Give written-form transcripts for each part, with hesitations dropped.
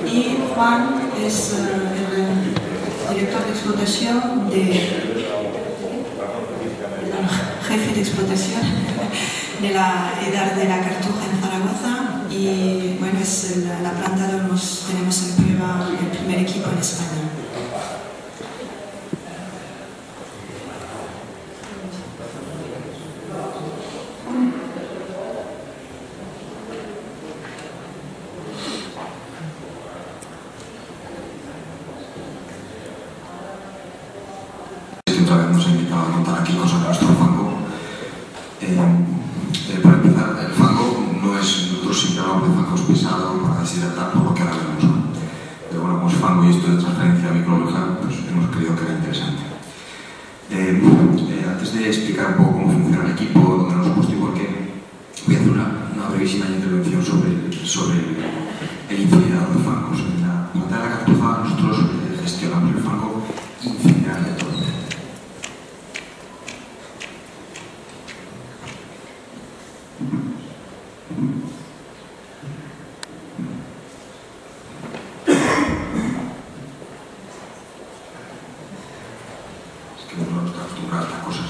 y Juan es el director de explotación jefe de explotación de la EDAR de la Cartuja en Zaragoza, y bueno, es la planta donde tenemos en prueba el primer equipo en España. Otra vez nos ha invitado a contar aquí cosas de nuestro fango. Para empezar, el fango no es, nosotros siempre hablamos de fangos pesados para deshidratar, por lo que ahora veremos, ¿no? Pero bueno, como es fango y esto de transferencia microbiológica, pues hemos creído que era interesante. Antes de explicar un poco cómo funciona el equipo, dónde nos hemos puesto y por qué, voy a hacer una brevísima intervención sobre el incinerador de fangos. En la planta de la Cartuja nosotros gestionamos el fango incineratorio. No está acostumbrado a estas cosas.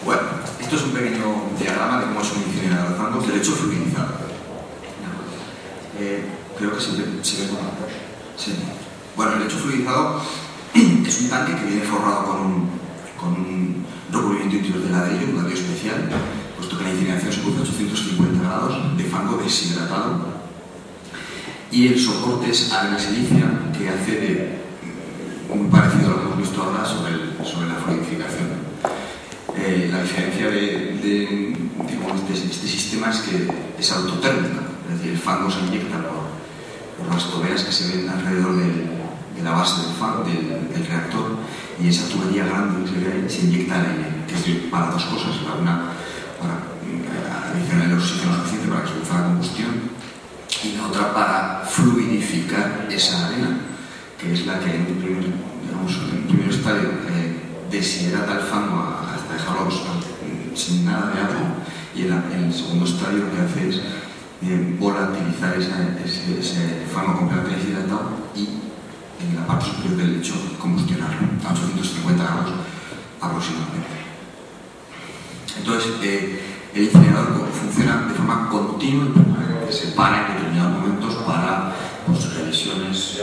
Bueno, esto es un pequeño diagrama de cómo es un incinerador de fangos, derecho fluidizado. Creo que se ve como... Sí. Bueno, el lecho fluidizado es un tanque que viene forrado con un recubrimiento interior de ladrillo, un ladrillo especial, puesto que la incineración se produce a 850 grados de fango deshidratado, y el soporte es arena silicia, que hace de muy parecido a lo que hemos visto ahora sobre la fluidificación. La diferencia de este sistema es que es autotérmico, es decir, el fango se inyecta por las tuberías que se ven alrededor de la base del reactor, y esa tubería grande que se ve ahí se inyecta el aire, que es para dos cosas: una para adicionar el oxígeno suficiente para que se produzca la combustión, y la otra para fluidificar esa arena, que es la que en un primer estadio deshidrata el fango hasta dejarlo sin nada de agua, y en el segundo estadio lo que hace es volatilizar ese fango completamente deshidratado y en la parte superior del lecho combustionarlo a 850 grados aproximadamente. Entonces, el incinerador funciona de forma continua y permanente. Se para en determinados momentos para revisiones,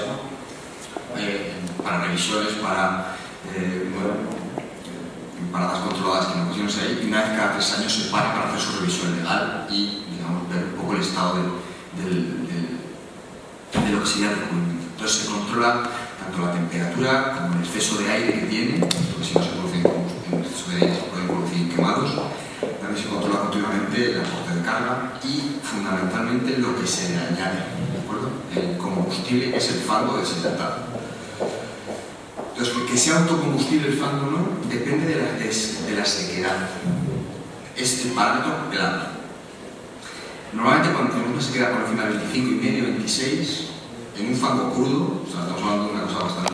paradas controladas que en ocasiones hay, y una vez cada 3 años se para hacer su revisión legal y, digamos, ver un poco el estado de lo que sería el recubrimiento. Entonces se controla tanto la temperatura como el exceso de aire que tiene, porque si no se produce en exceso de aire se pueden producir quemados. También se controla continuamente el aporte de carga y fundamentalmente lo que se le añade, ¿de acuerdo? El combustible, que es el fango deshidratado. Entonces, que sea autocombustible el fango o no, depende de la sequedad. Es el parámetro clave. Normalmente cuando tenemos una sequedad por encima de 25,5, 26, en un fango crudo, o sea, estamos hablando de una cosa bastante